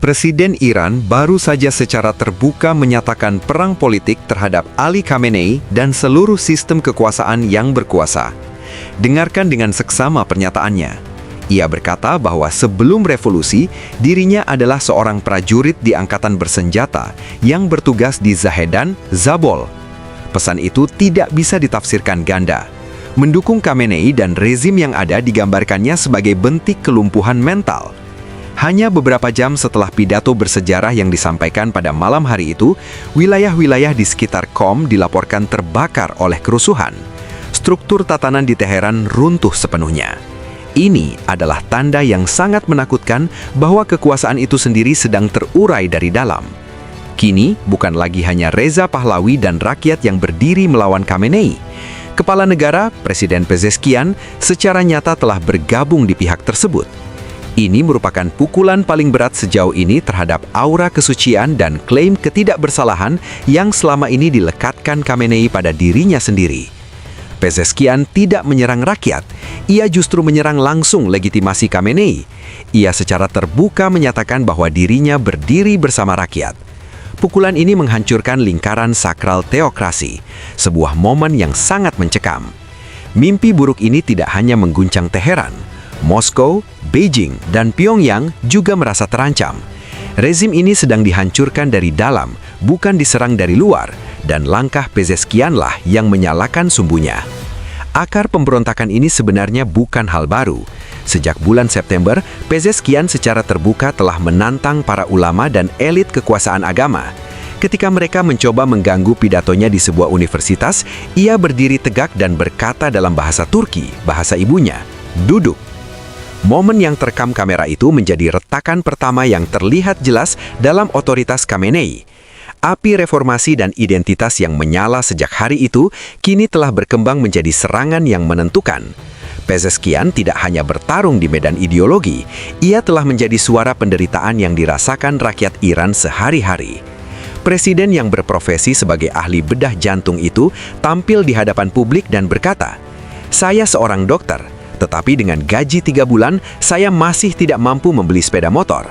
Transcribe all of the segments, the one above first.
Presiden Iran baru saja secara terbuka menyatakan perang politik terhadap Ali Khamenei dan seluruh sistem kekuasaan yang berkuasa. Dengarkan dengan seksama pernyataannya. Ia berkata bahwa sebelum revolusi, dirinya adalah seorang prajurit di angkatan bersenjata yang bertugas di Zahedan, Zabol. Pesan itu tidak bisa ditafsirkan ganda. Mendukung Khamenei dan rezim yang ada digambarkannya sebagai bentik kelumpuhan mental. Hanya beberapa jam setelah pidato bersejarah yang disampaikan pada malam hari itu, wilayah-wilayah di sekitar Qom dilaporkan terbakar oleh kerusuhan. Struktur tatanan di Teheran runtuh sepenuhnya. Ini adalah tanda yang sangat menakutkan bahwa kekuasaan itu sendiri sedang terurai dari dalam. Kini, bukan lagi hanya Reza Pahlavi dan rakyat yang berdiri melawan Khamenei. Kepala negara, Presiden Pezeshkian, secara nyata telah bergabung di pihak tersebut. Ini merupakan pukulan paling berat sejauh ini terhadap aura kesucian dan klaim ketidakbersalahan yang selama ini dilekatkan Khamenei pada dirinya sendiri. Pezeshkian tidak menyerang rakyat, ia justru menyerang langsung legitimasi Khamenei. Ia secara terbuka menyatakan bahwa dirinya berdiri bersama rakyat. Pukulan ini menghancurkan lingkaran sakral teokrasi, sebuah momen yang sangat mencekam. Mimpi buruk ini tidak hanya mengguncang Teheran, Moskow, Beijing, dan Pyongyang juga merasa terancam. Rezim ini sedang dihancurkan dari dalam, bukan diserang dari luar, dan langkah Pezeshkianlah yang menyalakan sumbunya. Akar pemberontakan ini sebenarnya bukan hal baru. Sejak bulan September, Pezeshkian secara terbuka telah menantang para ulama dan elit kekuasaan agama. Ketika mereka mencoba mengganggu pidatonya di sebuah universitas, ia berdiri tegak dan berkata dalam bahasa Turki, bahasa ibunya, "Duduk." Momen yang terekam kamera itu menjadi retakan pertama yang terlihat jelas dalam otoritas Khamenei. Api reformasi dan identitas yang menyala sejak hari itu kini telah berkembang menjadi serangan yang menentukan. Pezeshkian tidak hanya bertarung di medan ideologi, ia telah menjadi suara penderitaan yang dirasakan rakyat Iran sehari-hari. Presiden yang berprofesi sebagai ahli bedah jantung itu tampil di hadapan publik dan berkata, "Saya seorang dokter, tetapi dengan gaji 3 bulan, saya masih tidak mampu membeli sepeda motor."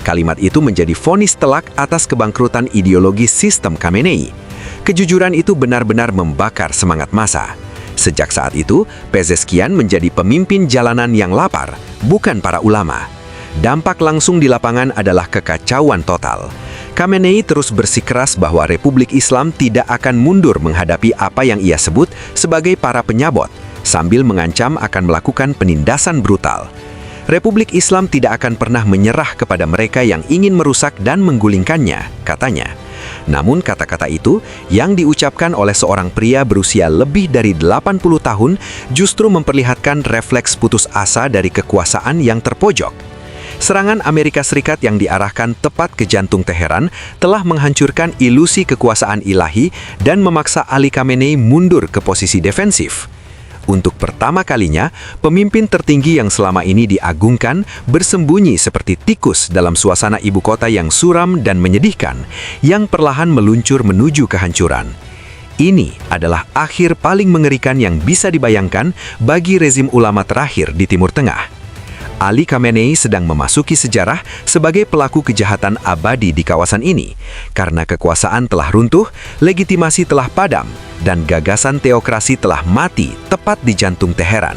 Kalimat itu menjadi vonis telak atas kebangkrutan ideologi sistem Khamenei. Kejujuran itu benar-benar membakar semangat massa. Sejak saat itu, Pezeshkian menjadi pemimpin jalanan yang lapar, bukan para ulama. Dampak langsung di lapangan adalah kekacauan total. Khamenei terus bersikeras bahwa Republik Islam tidak akan mundur menghadapi apa yang ia sebut sebagai para penyabot, sambil mengancam akan melakukan penindasan brutal. Republik Islam tidak akan pernah menyerah kepada mereka yang ingin merusak dan menggulingkannya, katanya. Namun kata-kata itu, yang diucapkan oleh seorang pria berusia lebih dari 80 tahun, justru memperlihatkan refleks putus asa dari kekuasaan yang terpojok. Serangan Amerika Serikat yang diarahkan tepat ke jantung Teheran telah menghancurkan ilusi kekuasaan ilahi dan memaksa Ali Khamenei mundur ke posisi defensif. Untuk pertama kalinya, pemimpin tertinggi yang selama ini diagungkan bersembunyi seperti tikus dalam suasana ibu kota yang suram dan menyedihkan, yang perlahan meluncur menuju kehancuran. Ini adalah akhir paling mengerikan yang bisa dibayangkan bagi rezim ulama terakhir di Timur Tengah. Ali Khamenei sedang memasuki sejarah sebagai pelaku kejahatan abadi di kawasan ini. Karena kekuasaan telah runtuh, legitimasi telah padam, dan gagasan teokrasi telah mati tepat di jantung Teheran.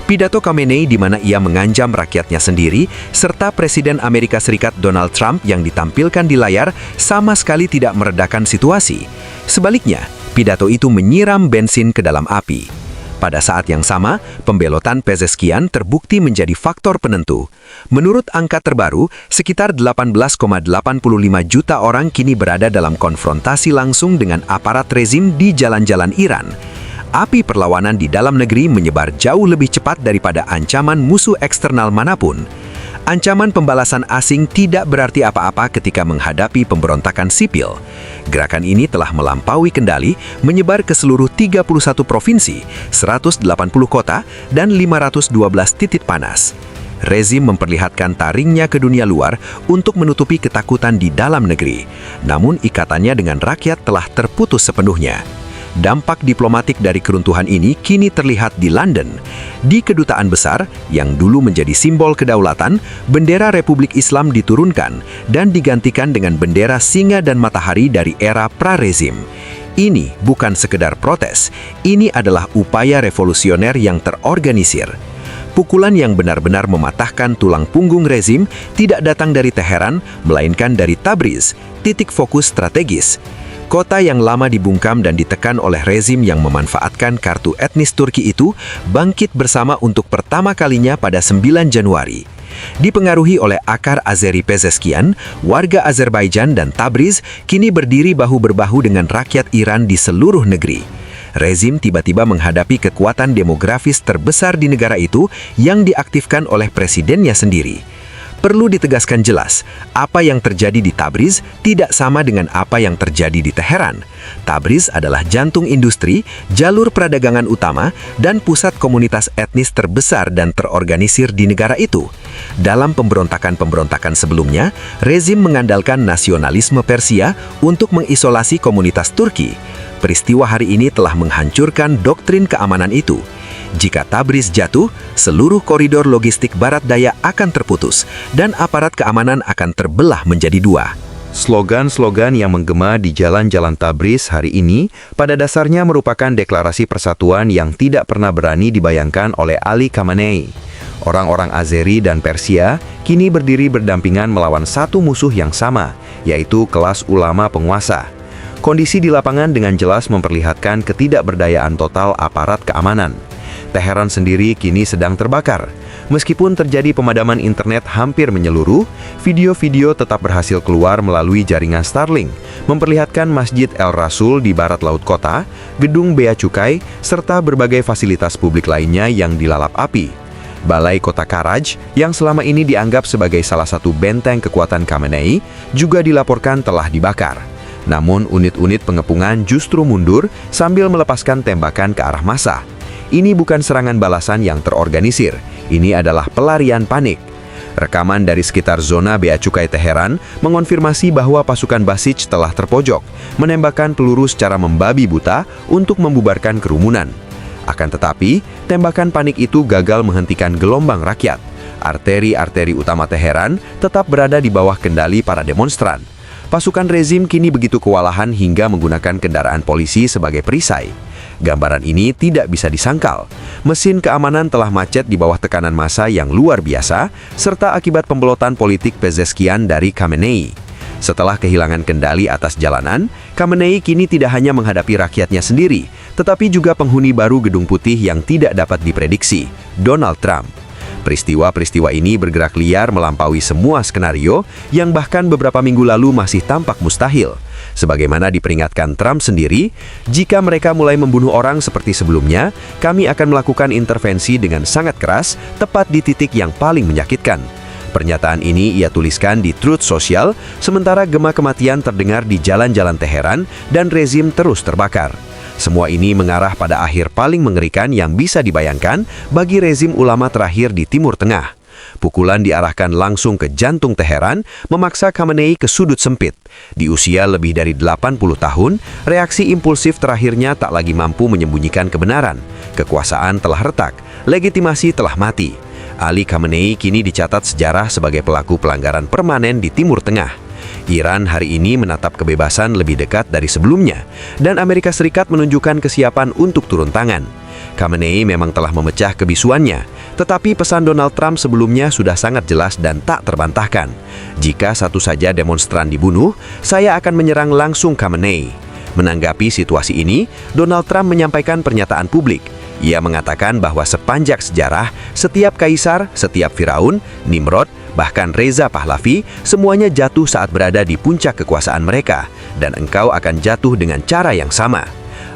Pidato Khamenei di mana ia menganjam rakyatnya sendiri, serta Presiden Amerika Serikat Donald Trump yang ditampilkan di layar sama sekali tidak meredakan situasi. Sebaliknya, pidato itu menyiram bensin ke dalam api. Pada saat yang sama, pembelotan Pezeshkian terbukti menjadi faktor penentu. Menurut angka terbaru, sekitar 18,85 juta orang kini berada dalam konfrontasi langsung dengan aparat rezim di jalan-jalan Iran. Api perlawanan di dalam negeri menyebar jauh lebih cepat daripada ancaman musuh eksternal manapun. Ancaman pembalasan asing tidak berarti apa-apa ketika menghadapi pemberontakan sipil. Gerakan ini telah melampaui kendali, menyebar ke seluruh 31 provinsi, 180 kota, dan 512 titik panas. Rezim memperlihatkan taringnya ke dunia luar untuk menutupi ketakutan di dalam negeri. Namun ikatannya dengan rakyat telah terputus sepenuhnya. Dampak diplomatik dari keruntuhan ini kini terlihat di London. Di kedutaan besar, yang dulu menjadi simbol kedaulatan, bendera Republik Islam diturunkan dan digantikan dengan bendera singa dan matahari dari era pra-rezim. Ini bukan sekedar protes, ini adalah upaya revolusioner yang terorganisir. Pukulan yang benar-benar mematahkan tulang punggung rezim tidak datang dari Teheran, melainkan dari Tabriz, titik fokus strategis. Kota yang lama dibungkam dan ditekan oleh rezim yang memanfaatkan kartu etnis Turki itu bangkit bersama untuk pertama kalinya pada 9 Januari. Dipengaruhi oleh akar Azeri Pezeskian, warga Azerbaijan dan Tabriz kini berdiri bahu-berbahu dengan rakyat Iran di seluruh negeri. Rezim tiba-tiba menghadapi kekuatan demografis terbesar di negara itu yang diaktifkan oleh presidennya sendiri. Perlu ditegaskan jelas, apa yang terjadi di Tabriz tidak sama dengan apa yang terjadi di Teheran. Tabriz adalah jantung industri, jalur perdagangan utama, dan pusat komunitas etnis terbesar dan terorganisir di negara itu. Dalam pemberontakan-pemberontakan sebelumnya, rezim mengandalkan nasionalisme Persia untuk mengisolasi komunitas Turki. Peristiwa hari ini telah menghancurkan doktrin keamanan itu. Jika Tabriz jatuh, seluruh koridor logistik barat daya akan terputus dan aparat keamanan akan terbelah menjadi dua. Slogan-slogan yang menggema di jalan-jalan Tabriz hari ini pada dasarnya merupakan deklarasi persatuan yang tidak pernah berani dibayangkan oleh Ali Khamenei. Orang-orang Azeri dan Persia kini berdiri berdampingan melawan satu musuh yang sama, yaitu kelas ulama penguasa. Kondisi di lapangan dengan jelas memperlihatkan ketidakberdayaan total aparat keamanan. Teheran sendiri kini sedang terbakar. Meskipun terjadi pemadaman internet hampir menyeluruh, video-video tetap berhasil keluar melalui jaringan Starlink, memperlihatkan Masjid El Rasul di barat laut kota, gedung bea cukai, serta berbagai fasilitas publik lainnya yang dilalap api. Balai Kota Karaj, yang selama ini dianggap sebagai salah satu benteng kekuatan Khamenei, juga dilaporkan telah dibakar. Namun unit-unit pengepungan justru mundur sambil melepaskan tembakan ke arah massa. Ini bukan serangan balasan yang terorganisir, ini adalah pelarian panik. Rekaman dari sekitar zona bea cukai Teheran mengonfirmasi bahwa pasukan Basij telah terpojok, menembakkan peluru secara membabi buta untuk membubarkan kerumunan. Akan tetapi, tembakan panik itu gagal menghentikan gelombang rakyat. Arteri-arteri utama Teheran tetap berada di bawah kendali para demonstran. Pasukan rezim kini begitu kewalahan hingga menggunakan kendaraan polisi sebagai perisai. Gambaran ini tidak bisa disangkal. Mesin keamanan telah macet di bawah tekanan massa yang luar biasa, serta akibat pembelotan politik Pezeskian dari Khamenei. Setelah kehilangan kendali atas jalanan, Khamenei kini tidak hanya menghadapi rakyatnya sendiri, tetapi juga penghuni baru Gedung Putih yang tidak dapat diprediksi, Donald Trump. Peristiwa-peristiwa ini bergerak liar melampaui semua skenario yang bahkan beberapa minggu lalu masih tampak mustahil. Sebagaimana diperingatkan Trump sendiri, jika mereka mulai membunuh orang seperti sebelumnya, kami akan melakukan intervensi dengan sangat keras, tepat di titik yang paling menyakitkan. Pernyataan ini ia tuliskan di Truth Social, sementara gema kematian terdengar di jalan-jalan Teheran dan rezim terus terbakar. Semua ini mengarah pada akhir paling mengerikan yang bisa dibayangkan bagi rezim ulama terakhir di Timur Tengah. Pukulan diarahkan langsung ke jantung Teheran, memaksa Khamenei ke sudut sempit. Di usia lebih dari 80 tahun, reaksi impulsif terakhirnya tak lagi mampu menyembunyikan kebenaran. Kekuasaan telah retak, legitimasi telah mati. Ali Khamenei kini dicatat sejarah sebagai pelaku pelanggaran permanen di Timur Tengah. Iran hari ini menatap kebebasan lebih dekat dari sebelumnya, dan Amerika Serikat menunjukkan kesiapan untuk turun tangan. Khamenei memang telah memecah kebisuannya, tetapi pesan Donald Trump sebelumnya sudah sangat jelas dan tak terbantahkan. Jika satu saja demonstran dibunuh, saya akan menyerang langsung Khamenei. Menanggapi situasi ini, Donald Trump menyampaikan pernyataan publik. Ia mengatakan bahwa sepanjang sejarah, setiap kaisar, setiap Firaun, Nimrod, bahkan Reza Pahlavi, semuanya jatuh saat berada di puncak kekuasaan mereka, dan engkau akan jatuh dengan cara yang sama.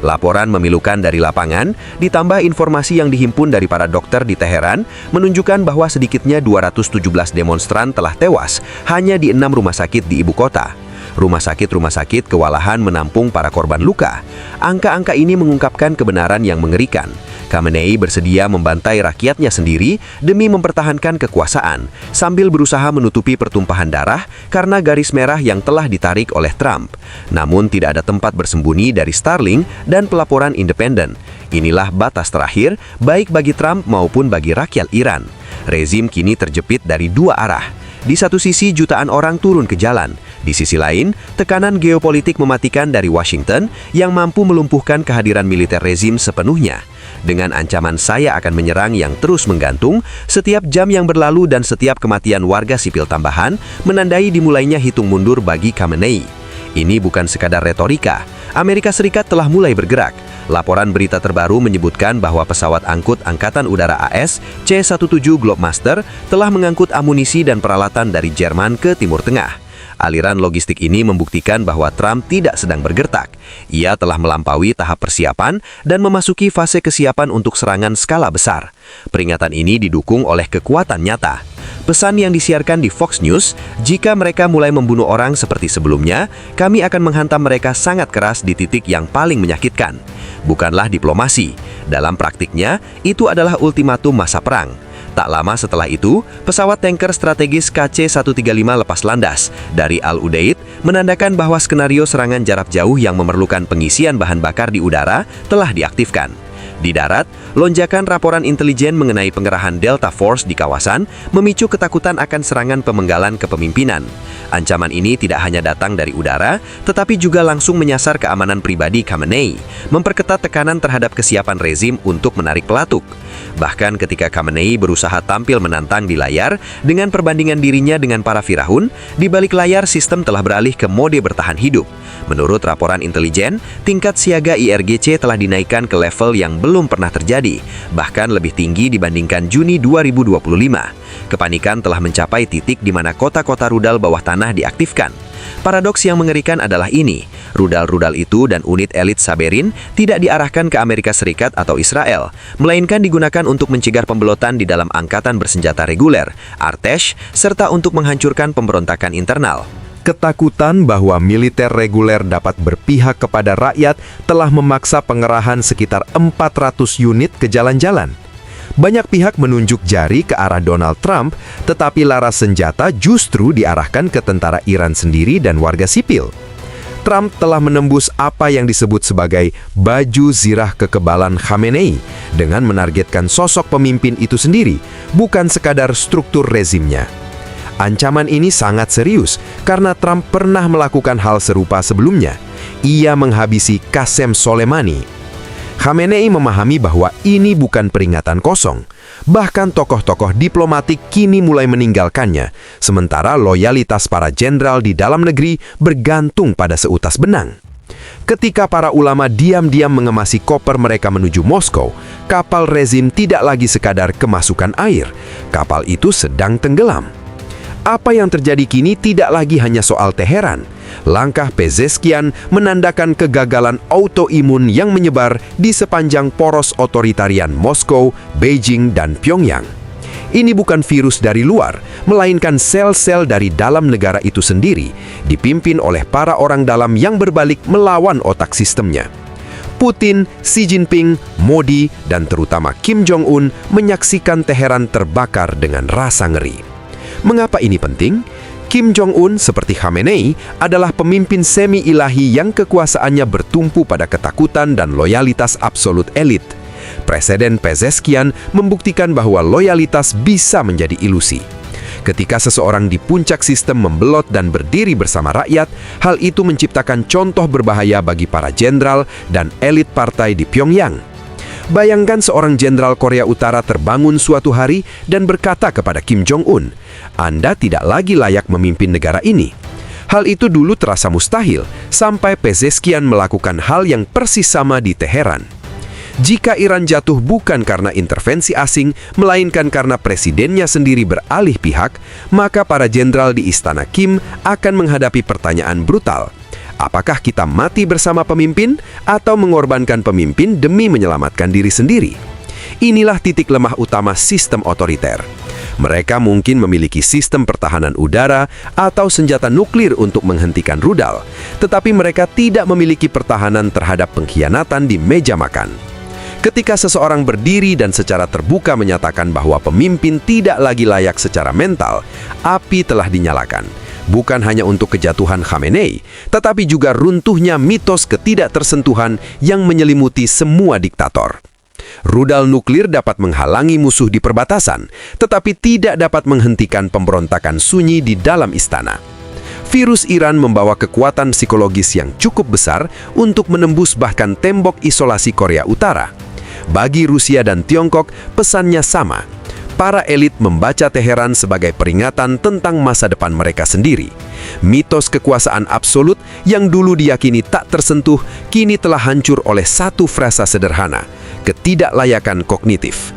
Laporan memilukan dari lapangan, ditambah informasi yang dihimpun dari para dokter di Teheran, menunjukkan bahwa sedikitnya 217 demonstran telah tewas hanya di 6 rumah sakit di ibu kota. Rumah sakit kewalahan menampung para korban luka. Angka-angka ini mengungkapkan kebenaran yang mengerikan. Khamenei bersedia membantai rakyatnya sendiri demi mempertahankan kekuasaan, sambil berusaha menutupi pertumpahan darah karena garis merah yang telah ditarik oleh Trump. Namun tidak ada tempat bersembunyi dari Starlink dan pelaporan independen. Inilah batas terakhir, baik bagi Trump maupun bagi rakyat Iran. Rezim kini terjepit dari dua arah. Di satu sisi jutaan orang turun ke jalan. Di sisi lain, tekanan geopolitik mematikan dari Washington yang mampu melumpuhkan kehadiran militer rezim sepenuhnya. Dengan ancaman saya akan menyerang yang terus menggantung, setiap jam yang berlalu dan setiap kematian warga sipil tambahan menandai dimulainya hitung mundur bagi Khamenei. Ini bukan sekadar retorika. Amerika Serikat telah mulai bergerak. Laporan berita terbaru menyebutkan bahwa pesawat angkut Angkatan Udara AS C-17 Globemaster telah mengangkut amunisi dan peralatan dari Jerman ke Timur Tengah. Aliran logistik ini membuktikan bahwa Trump tidak sedang bergertak. Ia telah melampaui tahap persiapan dan memasuki fase kesiapan untuk serangan skala besar. Peringatan ini didukung oleh kekuatan nyata. Pesan yang disiarkan di Fox News, jika mereka mulai membunuh orang seperti sebelumnya, kami akan menghantam mereka sangat keras di titik yang paling menyakitkan. Bukanlah diplomasi. Dalam praktiknya, itu adalah ultimatum masa perang. Tak lama setelah itu, pesawat tanker strategis KC-135 lepas landas dari Al Udeid menandakan bahwa skenario serangan jarak jauh yang memerlukan pengisian bahan bakar di udara telah diaktifkan. Di darat, lonjakan laporan intelijen mengenai pengerahan Delta Force di kawasan memicu ketakutan akan serangan pemenggalan kepemimpinan. Ancaman ini tidak hanya datang dari udara, tetapi juga langsung menyasar keamanan pribadi Khamenei, memperketat tekanan terhadap kesiapan rezim untuk menarik pelatuk. Bahkan ketika Khamenei berusaha tampil menantang di layar dengan perbandingan dirinya dengan para firahun, di balik layar sistem telah beralih ke mode bertahan hidup. Menurut laporan intelijen, tingkat siaga IRGC telah dinaikkan ke level yang belum pernah terjadi, bahkan lebih tinggi dibandingkan Juni 2025. Kepanikan telah mencapai titik di mana kota-kota rudal bawah tanah diaktifkan. Paradoks yang mengerikan adalah ini, rudal-rudal itu dan unit elit Saberin tidak diarahkan ke Amerika Serikat atau Israel, melainkan digunakan untuk mencegah pembelotan di dalam angkatan bersenjata reguler, Artesh, serta untuk menghancurkan pemberontakan internal. Ketakutan bahwa militer reguler dapat berpihak kepada rakyat telah memaksa pengerahan sekitar 400 unit ke jalan-jalan. Banyak pihak menunjuk jari ke arah Donald Trump, tetapi laras senjata justru diarahkan ke tentara Iran sendiri dan warga sipil. Trump telah menembus apa yang disebut sebagai baju zirah kekebalan Khamenei dengan menargetkan sosok pemimpin itu sendiri, bukan sekadar struktur rezimnya. Ancaman ini sangat serius karena Trump pernah melakukan hal serupa sebelumnya. Ia menghabisi Qasem Soleimani. Khamenei memahami bahwa ini bukan peringatan kosong. Bahkan tokoh-tokoh diplomatik kini mulai meninggalkannya, sementara loyalitas para jenderal di dalam negeri bergantung pada seutas benang. Ketika para ulama diam-diam mengemasi koper mereka menuju Moskow, kapal rezim tidak lagi sekadar kemasukan air. Kapal itu sedang tenggelam. Apa yang terjadi kini tidak lagi hanya soal Teheran. Langkah Pezeskian menandakan kegagalan autoimun yang menyebar di sepanjang poros otoritarian Moskow, Beijing, dan Pyongyang. Ini bukan virus dari luar, melainkan sel-sel dari dalam negara itu sendiri, dipimpin oleh para orang dalam yang berbalik melawan otak sistemnya. Putin, Xi Jinping, Modi, dan terutama Kim Jong-un menyaksikan Teheran terbakar dengan rasa ngeri. Mengapa ini penting? Kim Jong-un, seperti Khamenei, adalah pemimpin semi-ilahi yang kekuasaannya bertumpu pada ketakutan dan loyalitas absolut elit. Presiden Pezeskian membuktikan bahwa loyalitas bisa menjadi ilusi. Ketika seseorang di puncak sistem membelot dan berdiri bersama rakyat, hal itu menciptakan contoh berbahaya bagi para jenderal dan elit partai di Pyongyang. Bayangkan seorang jenderal Korea Utara terbangun suatu hari dan berkata kepada Kim Jong-un, "Anda tidak lagi layak memimpin negara ini." Hal itu dulu terasa mustahil, sampai Pezeskian melakukan hal yang persis sama di Teheran. Jika Iran jatuh bukan karena intervensi asing, melainkan karena presidennya sendiri beralih pihak, maka para jenderal di Istana Kim akan menghadapi pertanyaan brutal. Apakah kita mati bersama pemimpin atau mengorbankan pemimpin demi menyelamatkan diri sendiri? Inilah titik lemah utama sistem otoriter. Mereka mungkin memiliki sistem pertahanan udara atau senjata nuklir untuk menghentikan rudal, tetapi mereka tidak memiliki pertahanan terhadap pengkhianatan di meja makan. Ketika seseorang berdiri dan secara terbuka menyatakan bahwa pemimpin tidak lagi layak secara mental, api telah dinyalakan. Bukan hanya untuk kejatuhan Khamenei, tetapi juga runtuhnya mitos ketidaktersentuhan yang menyelimuti semua diktator. Rudal nuklir dapat menghalangi musuh di perbatasan, tetapi tidak dapat menghentikan pemberontakan sunyi di dalam istana. Virus Iran membawa kekuatan psikologis yang cukup besar untuk menembus bahkan tembok isolasi Korea Utara. Bagi Rusia dan Tiongkok, pesannya sama. Para elit membaca Teheran sebagai peringatan tentang masa depan mereka sendiri. Mitos kekuasaan absolut yang dulu diyakini tak tersentuh, kini telah hancur oleh satu frasa sederhana, ketidaklayakan kognitif.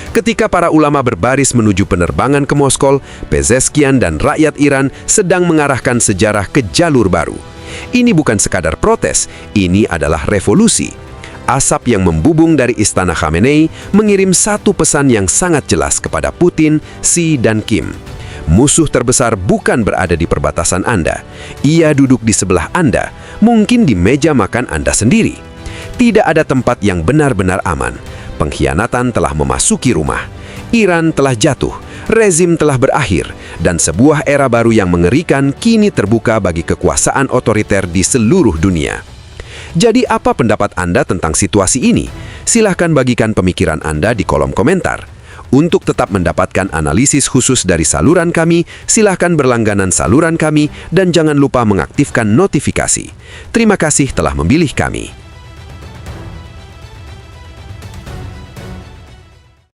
Ketika para ulama berbaris menuju penerbangan ke Moskow, Pezeskian dan rakyat Iran sedang mengarahkan sejarah ke jalur baru. Ini bukan sekadar protes, ini adalah revolusi. Asap yang membubung dari istana Khamenei mengirim satu pesan yang sangat jelas kepada Putin, Xi, dan Kim. Musuh terbesar bukan berada di perbatasan Anda. Ia duduk di sebelah Anda, mungkin di meja makan Anda sendiri. Tidak ada tempat yang benar-benar aman. Pengkhianatan telah memasuki rumah. Iran telah jatuh, rezim telah berakhir, dan sebuah era baru yang mengerikan kini terbuka bagi kekuasaan otoriter di seluruh dunia. Jadi apa pendapat Anda tentang situasi ini? Silahkan bagikan pemikiran Anda di kolom komentar. Untuk tetap mendapatkan analisis khusus dari saluran kami, silahkan berlangganan saluran kami dan jangan lupa mengaktifkan notifikasi. Terima kasih telah memilih kami.